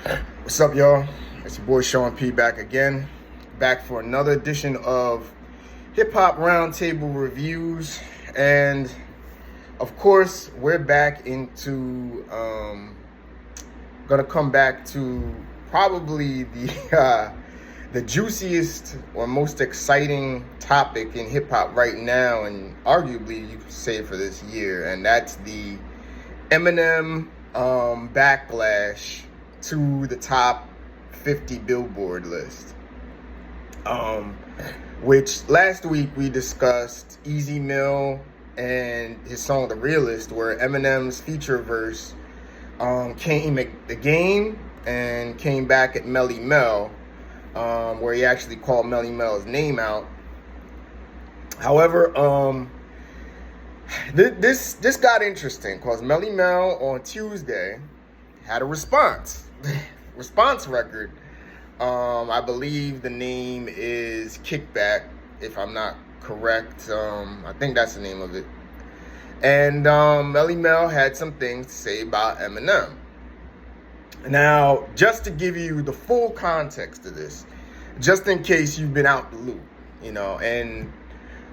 What's up, y'all? It's your boy Sean P back again. Back for another edition of Hip Hop Roundtable Reviews. And of course, we're back into gonna come back to probably the juiciest or most exciting topic in hip hop right now, and arguably you could say for this year, and that's the Eminem backlash to the top 50 Billboard list. Which last week we discussed Easy Mill and his song The Realist, where Eminem's feature verse came at the game and came back at Melle Mel, where he actually called Melle Mel's name out. However, this got interesting because Melle Mel on Tuesday had a response record. I believe the name is Kickback, if I'm not correct. I think that's the name of it. And Melle Mel had some things to say about Eminem. Now, just to give you the full context of this, just in case you've been out the loop, and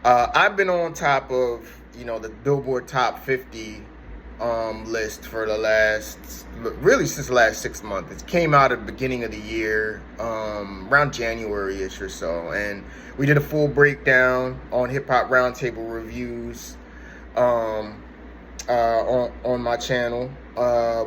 I've been on top of, the Billboard Top 50 list for really since the last 6 months. It came out at the beginning of the year, around January-ish or so, and we did a full breakdown on Hip Hop Roundtable Reviews on my channel.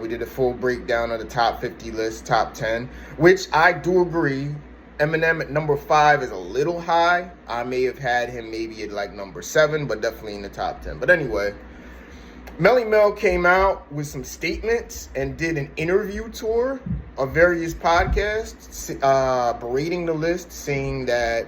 We did a full breakdown of the top 50 list, top 10, which I do agree, Eminem at number 5 is a little high. I may have had him maybe at like number 7, but definitely in the top 10. But anyway, Melle Mel came out with some statements and did an interview tour of various podcasts, berating the list, saying that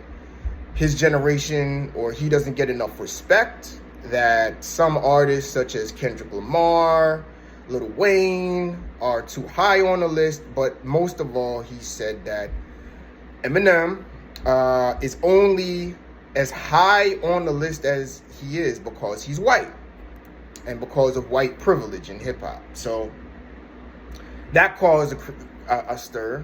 his generation, or he doesn't get enough respect, that some artists such as Kendrick Lamar, Lil Wayne are too high on the list. But most of all, he said that Eminem is only as high on the list as he is because he's white and because of white privilege in hip-hop. So that caused a stir.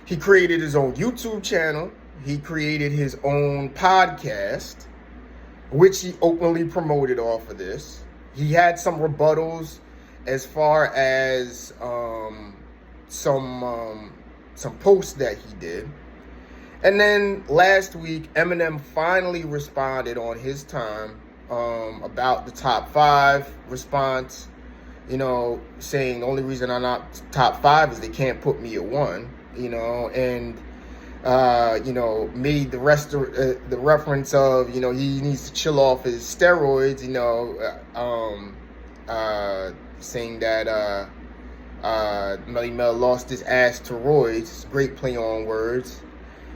He created his own YouTube channel. He created his own podcast, which he openly promoted off of this. He had some rebuttals as far as some posts that he did. And then last week, Eminem finally responded on his time about the top 5 response, saying the only reason I'm not top 5 is they can't put me at 1, and made the rest of the reference of, he needs to chill off his steroids, saying that Melle Mel lost his ass to roids. Great play on words.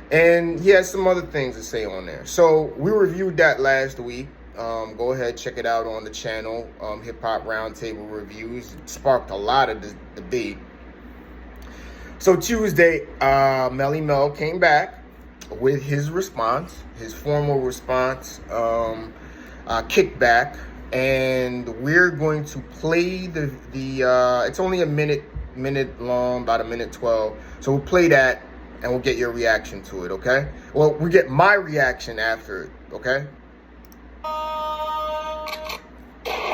And he has some other things to say on there. So we reviewed that last week. Go ahead, check it out on the channel, Hip Hop Roundtable Reviews. It sparked a lot of debate. So Tuesday, Melle Mel came back with his response, his formal response, Kickback. And we're going to play the it's only a minute long, about a minute 12. So we'll play that and we'll get your reaction to it, okay? Well, we get my reaction after it, okay?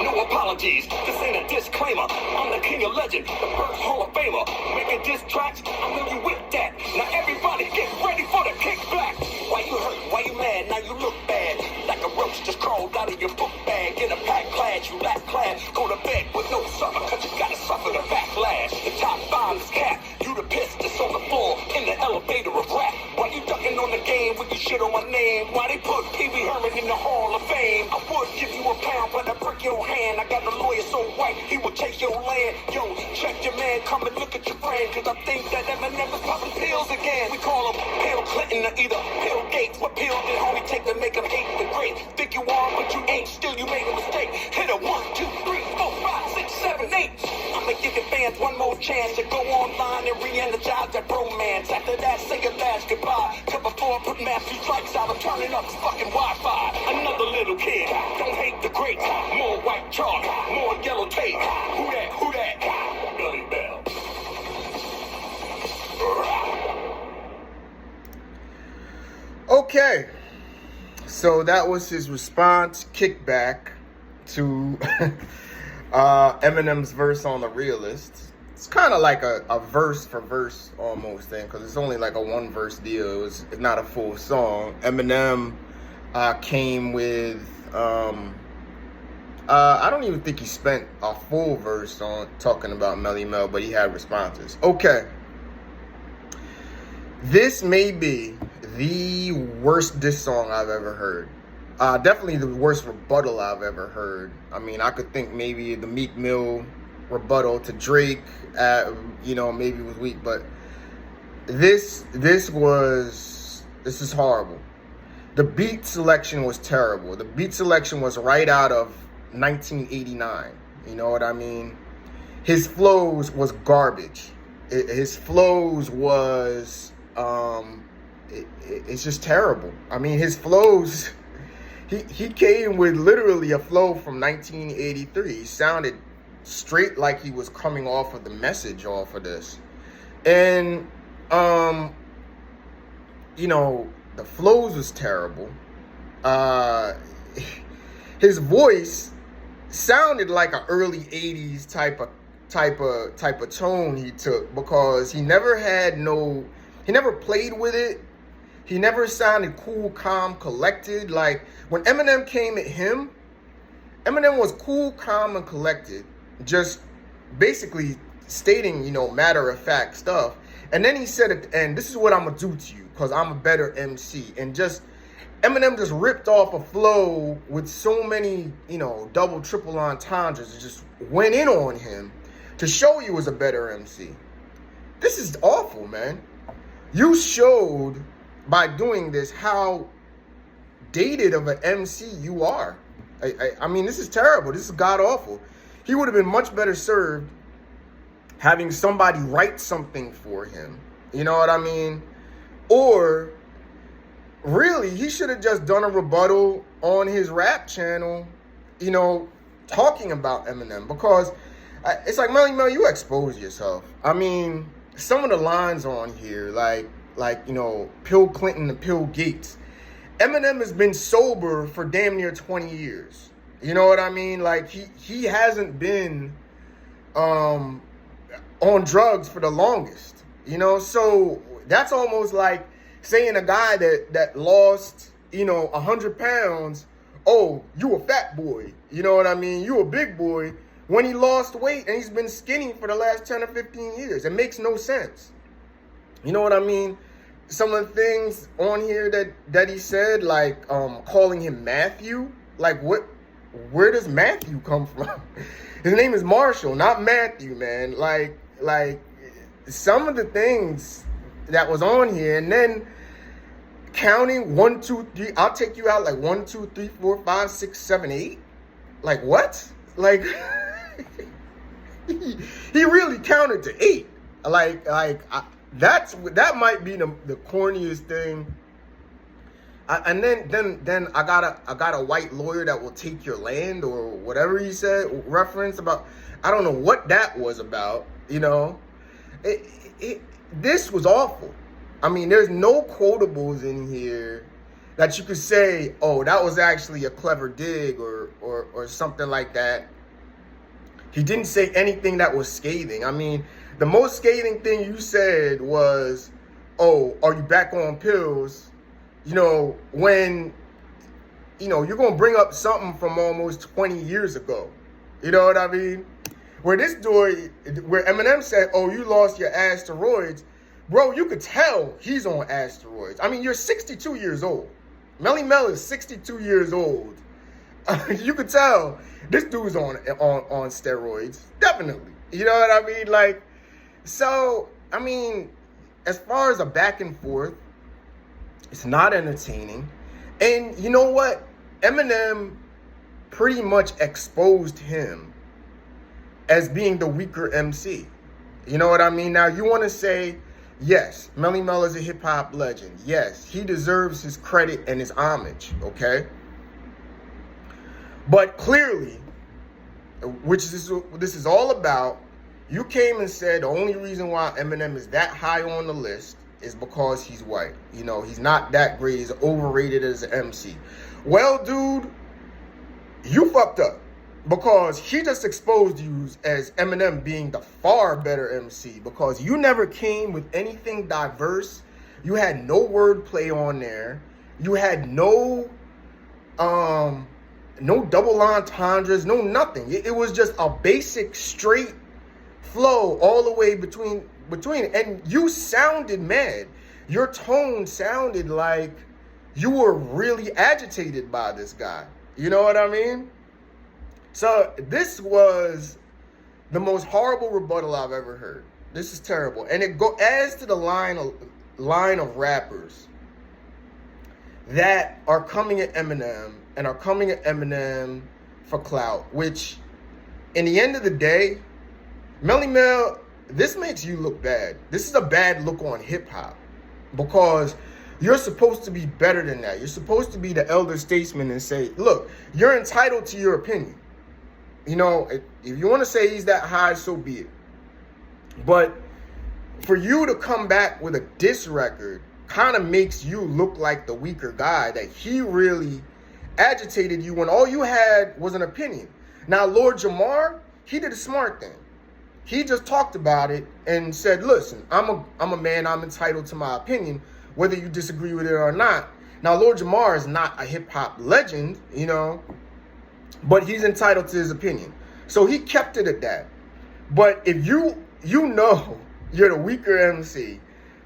No apologies, this ain't a disclaimer. I'm the king of legend, the first Hall of Famer. Making diss tracks, I know you with that. Now everybody get ready for the kickback. Why you hurt, why you mad, now you look bad. Like a roach just crawled out of your book bag. In a packed class, you lack class. Go to bed with no supper, cause you gotta suffer the backlash. The top 5 is capped. You the piss that's on the floor, in the elevator of rap. Why you ducking on the game with your shit on my name? Why they put Pee Wee Herman in the Hall of Fame? I would give you a pound, but I break your hand. I got a lawyer so white, he will chase your land. Yo, check your man, come and look at your friend, cause I think that Eminem is popping pills again. We call him Bill Clinton or either Bill Gates. What pill did homie take to make him hate the great? Think you are, but you ain't, still you made a mistake. Hit a 1, 2, 3, 4, 5, 6, 7, 8. I'ma give your fans one more chance to go online and re-energize that bromance. After that, say your last goodbye. Cause before I put massive strikes out, I'm turning up this fucking Wi-Fi. Another little kid, don't hate the great. More white chalk, more yellow tape. Who that? Melle Mel. Okay, so that was his response, Kickback, to Eminem's verse on The Realist. It's kind of like a verse for verse almost thing, because it's only like a one verse deal. It's not a full song. Eminem came with, I don't even think he spent a full verse on talking about Melle Mel, but he had responses. Okay. This may be the worst diss song I've ever heard. Definitely the worst rebuttal I've ever heard. I mean, I could think maybe the Meek Mill rebuttal to Drake, maybe was weak, but this is horrible. The beat selection was terrible. The beat selection was right out of 1989. You know what I mean? His flows was garbage. His flows was it's just terrible. I mean, his flows, he came with literally a flow from 1983. He sounded straight like he was coming off of The Message off of this. And the flows was terrible. His voice sounded like an early 80s type of tone he took, because he never played with it. He never sounded cool, calm, collected. Like when Eminem came at him, Eminem was cool, calm, and collected, just basically stating, matter of fact stuff. And then he said at the end, "This is what I'm gonna do to you, because I'm a better MC." And Eminem just ripped off a flow with so many, double, triple entendres. It just went in on him to show you was a better MC. This is awful, man. You showed by doing this how dated of an MC you are. I mean, this is terrible. This is god awful. He would have been much better served having somebody write something for him. You know what I mean? Or really, he should have just done a rebuttal on his rap channel, talking about Eminem, because it's like, Melle Mel, you expose yourself. I mean, some of the lines on here, like Pill Clinton and Pill Gates. Eminem has been sober for damn near 20 years. You know what I mean? Like he hasn't been on drugs for the longest. So that's almost like saying a guy that lost 100 pounds, oh, you a fat boy. You know what I mean? You a big boy, when he lost weight and he's been skinny for the last 10 or 15 years. It makes no sense. You know what I mean? Some of the things on here that he said, like calling him Matthew. Like, where does Matthew come from? His name is Marshall, not Matthew, man. Like some of the things that was on here, and then counting 1, 2, 3. I'll take you out like 1, 2, 3, 4, 5, 6, 7, 8. Like what? Like he really counted to 8. That might be the corniest thing. And then I got a white lawyer that will take your land, or whatever he said, reference about. I don't know what that was about. This was awful. I mean, there's no quotables in here that you could say, oh, that was actually a clever dig or something like that. He didn't say anything that was scathing. I mean, the most scathing thing you said was, oh, are you back on pills? When, you're going to bring up something from almost 20 years ago. You know what I mean? Where Eminem said, oh, you lost your asteroids. Bro, you could tell he's on asteroids. I mean, you're 62 years old. Melle Mel is 62 years old. You could tell this dude's on steroids. Definitely. You know what I mean? So, I mean, as far as a back and forth, it's not entertaining. And you know what? Eminem pretty much exposed him as being the weaker MC. You know what I mean? Now, you want to say, yes, Melle Mel is a hip-hop legend. Yes, he deserves his credit and his homage, okay? But clearly, which this is all about, you came and said the only reason why Eminem is that high on the list is because he's white. You know, he's not that great. He's overrated as an MC. Well, dude, you fucked up because he just exposed you as Eminem being the far better MC because you never came with anything diverse. You had no wordplay on there. You had no double entendres, no nothing. It was just a basic straight flow all the way between, and you sounded mad. Your tone sounded like you were really agitated by this guy. You know what I mean? So this was the most horrible rebuttal I've ever heard. This is terrible, and it adds to the line of rappers that are coming at Eminem and are coming at Eminem for clout, which in the end of the day, Melle Mel, this makes you look bad. This is a bad look on hip hop because you're supposed to be better than that. You're supposed to be the elder statesman and say, look, you're entitled to your opinion. You know, if you want to say he's that high, so be it. But for you to come back with a diss record kind of makes you look like the weaker guy, that he really agitated you when all you had was an opinion. Now, Lord Jamar, he did a smart thing. He just talked about it and said, listen, I'm a man, I'm entitled to my opinion, whether you disagree with it or not. Now, Lord Jamar is not a hip-hop legend, you know, but he's entitled to his opinion. So he kept it at that. But if you know you're the weaker MC,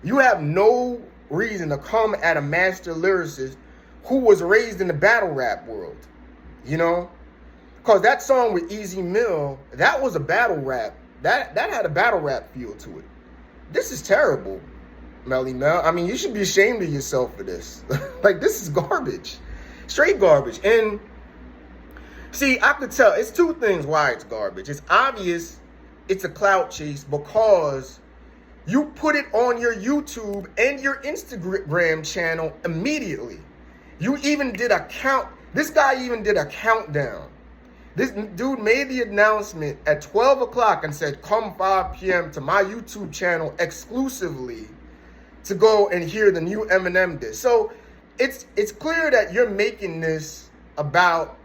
you have no reason to come at a master lyricist who was raised in the battle rap world, you know? Because that song with Easy Mill, that was a battle rap. That had a battle rap feel to it. This is terrible, Melle Mel. I mean, you should be ashamed of yourself for this. Like, this is garbage. Straight garbage. And see, I could tell, it's two things why it's garbage. It's obvious it's a clout chase because you put it on your YouTube and your Instagram channel immediately. You even did a count. This guy even did a countdown. This dude made the announcement at 12 o'clock and said, come 5 p.m. to my YouTube channel exclusively to go and hear the new Eminem diss. So it's clear that you're making this about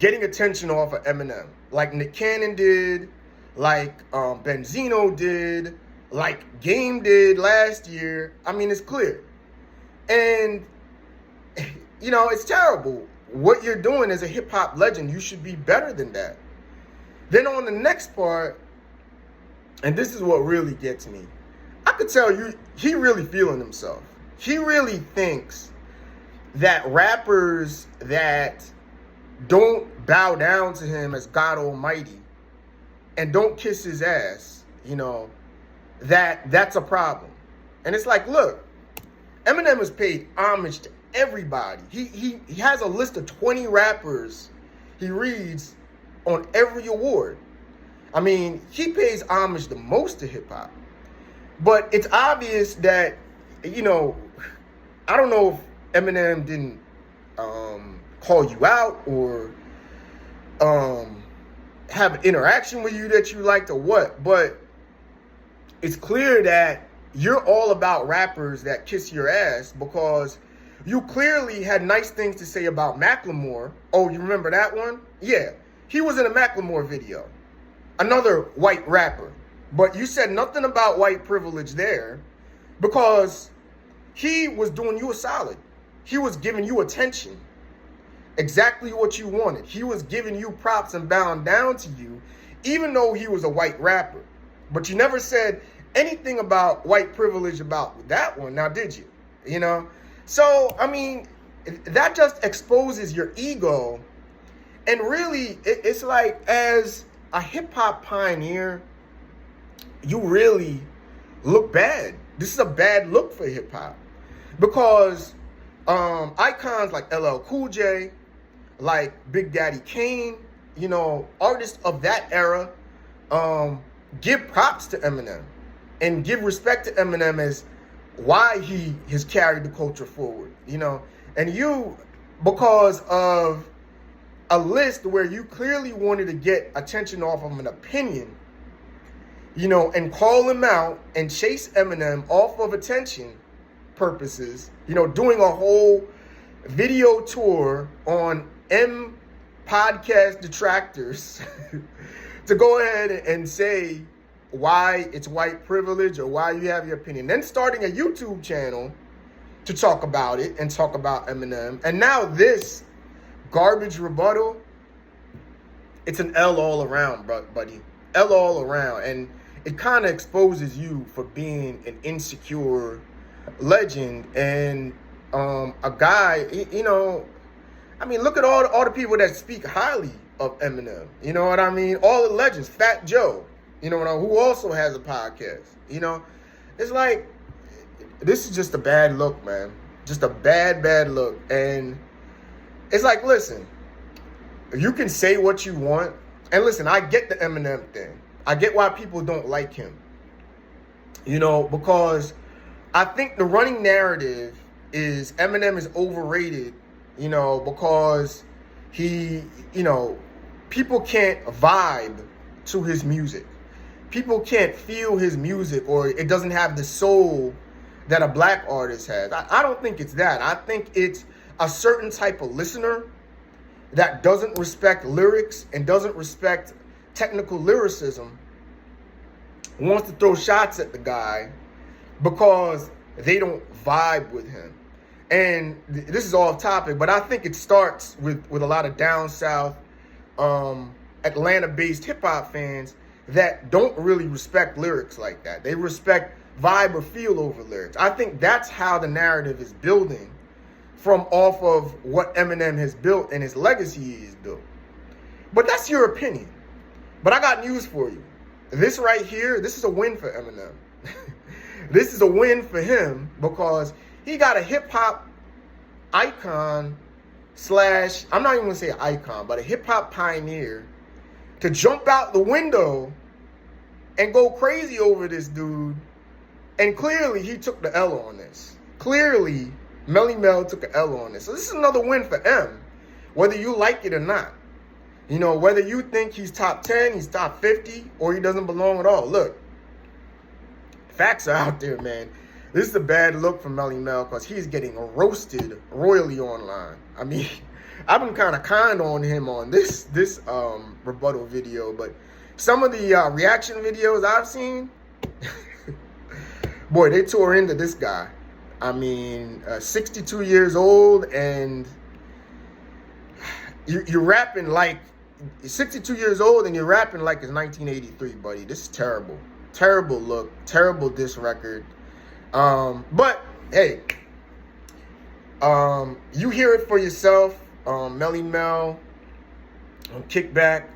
getting attention off of Eminem. Like Nick Cannon did, like Benzino did, like Game did last year. I mean, it's clear. And, you know, it's terrible. What you're doing as a hip-hop legend, you should be better than that. Then on the next part, and this is what really gets me, I could tell you, he really feeling himself. He really thinks that rappers that don't bow down to him as God Almighty and don't kiss his ass, you know, that's a problem. And it's like, look, Eminem has paid homage to everybody. He has a list of 20 rappers he reads on every award. I mean, he pays homage the most to hip hop. But it's obvious that, you know, I don't know if Eminem didn't call you out or have an interaction with you that you liked or what, but it's clear that you're all about rappers that kiss your ass because you clearly had nice things to say about Macklemore. Oh, you remember that one? Yeah, he was in a Macklemore video, another white rapper, but you said nothing about white privilege there because he was doing you a solid. He was giving you attention. Exactly what you wanted. He was giving you props and bowing down to you, even though he was a white rapper. But you never said anything about white privilege about that one, now did you? You know? So, I mean, that just exposes your ego. And really, it's like, as a hip-hop pioneer, you really look bad. This is a bad look for hip-hop. Because icons like LL Cool J, like Big Daddy Kane, you know, artists of that era, give props to Eminem and give respect to Eminem as why he has carried the culture forward, you know. And you, because of a list where you clearly wanted to get attention off of an opinion, and call him out and chase Eminem off of attention purposes, doing a whole video tour on M podcast detractors to go ahead and say why it's white privilege or why you have your opinion. Then starting a YouTube channel to talk about it and talk about Eminem. And now this garbage rebuttal, it's an L all around, buddy. L all around. And it kind of exposes you for being an insecure legend and a guy, look at all the people that speak highly of Eminem. You know what I mean? All the legends. Fat Joe, who also has a podcast. It's like, this is just a bad look, man. Just a bad look. And it's like, listen, you can say what you want. And listen, I get the Eminem thing. I get why people don't like him. Because I think the running narrative is Eminem is overrated, because he, people can't vibe to his music. People can't feel his music, or it doesn't have the soul that a black artist has. I don't think it's that. I think it's a certain type of listener that doesn't respect lyrics and doesn't respect technical lyricism, wants to throw shots at the guy because they don't vibe with him. And this is off topic, but I think it starts with a lot of down south, Atlanta-based hip-hop fans that don't really respect lyrics like that. They respect vibe or feel over lyrics. I think that's how the narrative is building from off of what Eminem has built and his legacy he's built. But that's your opinion. But I got news for you. This right here, this is a win for Eminem. This is a win for him because he got a hip-hop icon slash, I'm not even going to say icon, but a hip-hop pioneer to jump out the window and go crazy over this dude. And clearly, he took the L on this. Clearly, Melle Mel took an L on this. So this is another win for M, whether you like it or not. Whether you think he's top 10, he's top 50, or he doesn't belong at all. Look, facts are out there, man. This is a bad look for Melle Mel because he's getting roasted royally online. I mean, I've been kind on him on this rebuttal video, but some of the reaction videos I've seen, boy, they tore into this guy. I mean, 62 years old, and you're rapping like 62 years old, and you're rapping like it's 1983, buddy. This is terrible. Terrible look. Terrible diss record. But hey, you hear it for yourself. Melle Mel, Kickback.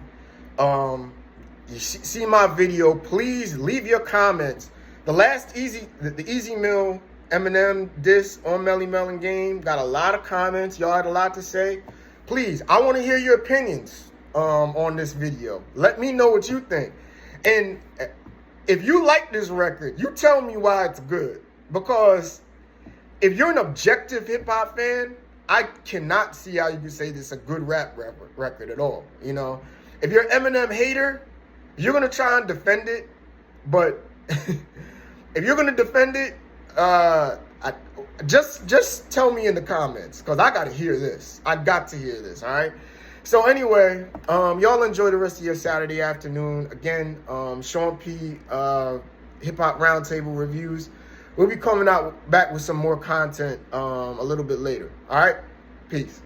You see my video. Please leave your comments. The Easy Mill Eminem diss on Melle Mel and Game got a lot of comments. Y'all had a lot to say. Please, I want to hear your opinions on this video. Let me know what you think. And if you like this record, you tell me why it's good. Because if you're an objective hip-hop fan, I cannot see how you can say this is a good rap record at all. If you're an Eminem hater, you're going to try and defend it. But if you're going to defend it, just tell me in the comments, because I got to hear this. I got to hear this, all right? So anyway, y'all enjoy the rest of your Saturday afternoon. Again, Sean P. Hip Hop Roundtable Reviews. We'll be coming out back with some more content a little bit later. All right? Peace.